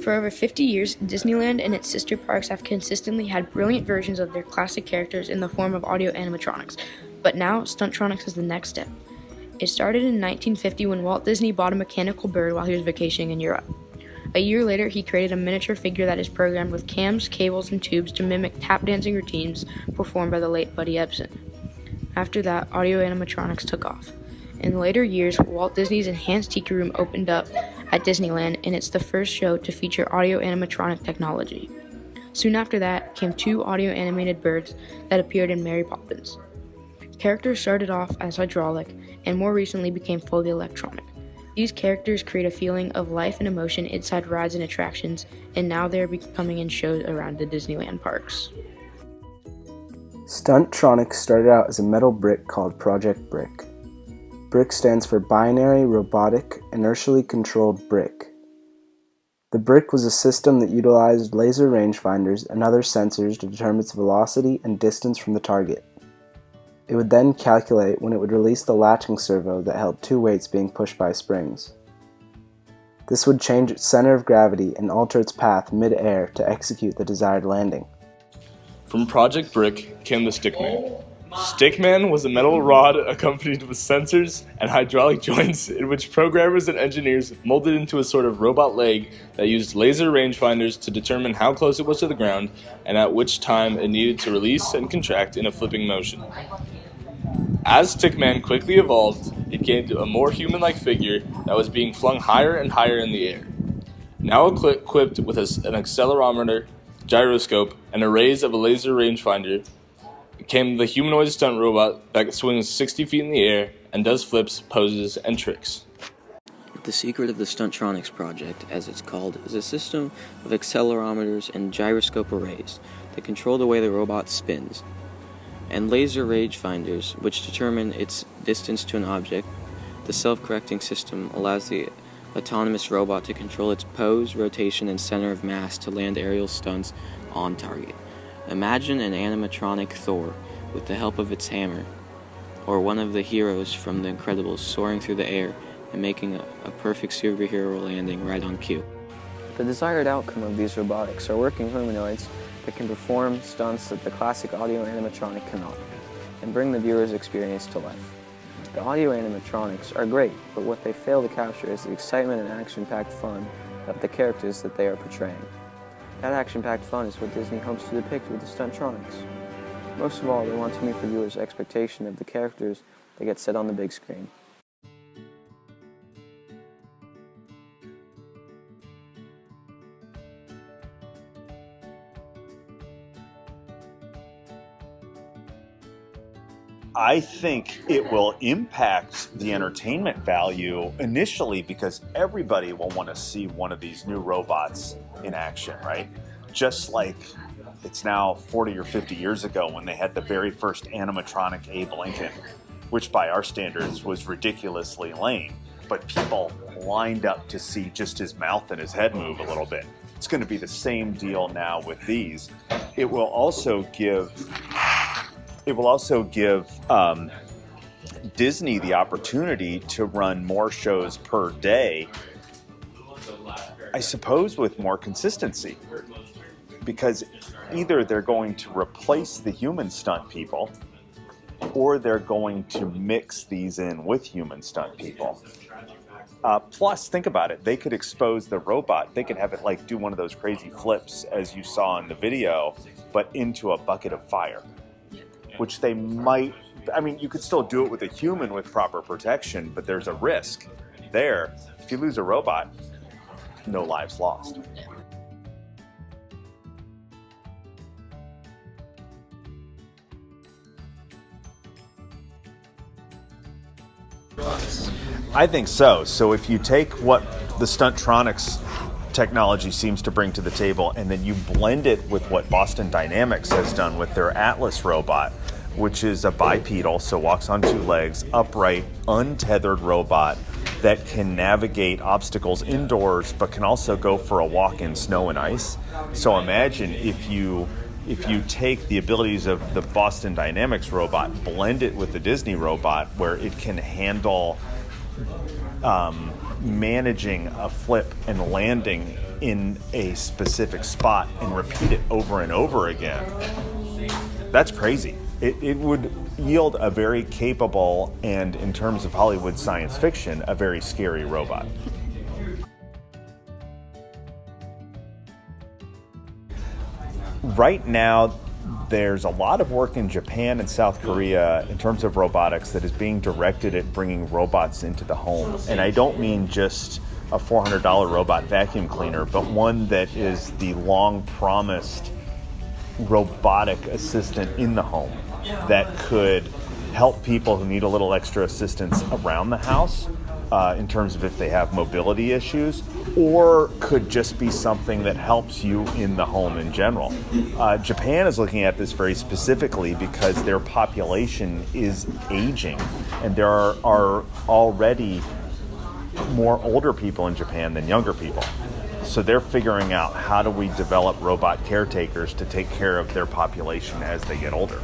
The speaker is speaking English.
For over 50 years, Disneyland and its sister parks have consistently had brilliant versions of their classic characters in the form of audio animatronics, but now Stuntronics is the next step. It started in 1950 when Walt Disney bought a mechanical bird while he was vacationing in Europe. A year later, he created a miniature figure that is programmed with cams, cables, and tubes to mimic tap dancing routines performed by the late Buddy Ebsen. After that, audio animatronics took off. In later years, Walt Disney's Enhanced Tiki Room opened up at Disneyland, and it's the first show to feature audio animatronic technology. Soon after that came 2 audio animated birds that appeared in Mary Poppins. Characters started off as hydraulic and more recently became fully electronic. These characters create a feeling of life and emotion inside rides and attractions, and now they are becoming in shows around the Disneyland parks. Stuntronics started out as a metal brick called Project Brick. BRIC stands for Binary Robotic Inertially Controlled Brick. The brick was a system that utilized laser rangefinders and other sensors to determine its velocity and distance from the target. It would then calculate when it would release the latching servo that held 2 weights being pushed by springs. This would change its center of gravity and alter its path mid-air to execute the desired landing. From Project Brick came the Stickman. Stickman was a metal rod accompanied with sensors and hydraulic joints in which programmers and engineers molded into a sort of robot leg that used laser rangefinders to determine how close it was to the ground and at which time it needed to release and contract in a flipping motion. As Stickman quickly evolved, it gained a more human-like figure that was being flung higher and higher in the air. Now equipped with an accelerometer, gyroscope, and arrays of a laser rangefinder, came the humanoid stunt robot that swings 60 feet in the air and does flips, poses, and tricks. The secret of the Stuntronics project, as it's called, is a system of accelerometers and gyroscope arrays that control the way the robot spins, and laser rangefinders, which determine its distance to an object. The self-correcting system allows the autonomous robot to control its pose, rotation, and center of mass to land aerial stunts on target. Imagine an animatronic Thor with the help of its hammer, or one of the heroes from The Incredibles soaring through the air and making a perfect superhero landing right on cue. The desired outcome of these robotics are working humanoids that can perform stunts that the classic audio animatronic cannot, and bring the viewer's experience to life. The audio animatronics are great, but what they fail to capture is the excitement and action-packed fun of the characters that they are portraying. That action-packed fun is what Disney hopes to depict with the Stuntronics. Most of all, they want to meet the viewer's expectation of the characters that get set on the big screen. I think it will impact the entertainment value initially because everybody will want to see one of these new robots in action, right? Just like it's now 40 or 50 years ago when they had the very first animatronic Abe Lincoln, which by our standards was ridiculously lame, but people lined up to see just his mouth and his head move a little bit. It's going to be the same deal now with these. It will also give Disney the opportunity to run more shows per day, I suppose with more consistency, because either they're going to replace the human stunt people or they're going to mix these in with human stunt people. Plus, think about it, they could expose the robot, they could have it like do one of those crazy flips as you saw in the video, but into a bucket of fire. Which they might, I mean, you could still do it with a human with proper protection, but there's a risk there. If you lose a robot, no lives lost. I think so. So if you take what the Stuntronics technology seems to bring to the table, and then you blend it with what Boston Dynamics has done with their Atlas robot, which is a bipedal, so walks on 2 legs, upright, untethered robot that can navigate obstacles indoors, but can also go for a walk in snow and ice. So imagine if you if you take the abilities of the Boston Dynamics robot, blend it with the Disney robot, where it can handle managing a flip and landing in a specific spot and repeat it over and over again, that's crazy. It would yield a very capable and, in terms of Hollywood science fiction, a very scary robot. Right now, there's a lot of work in Japan and South Korea in terms of robotics that is being directed at bringing robots into the home. And I don't mean just a $400 robot vacuum cleaner, but one that is the long-promised robotic assistant in the home that could help people who need a little extra assistance around the house in terms of if they have mobility issues, or could just be something that helps you in the home in general. Japan is looking at this very specifically because their population is aging, and there are already more older people in Japan than younger people. So they're figuring out, how do we develop robot caretakers to take care of their population as they get older.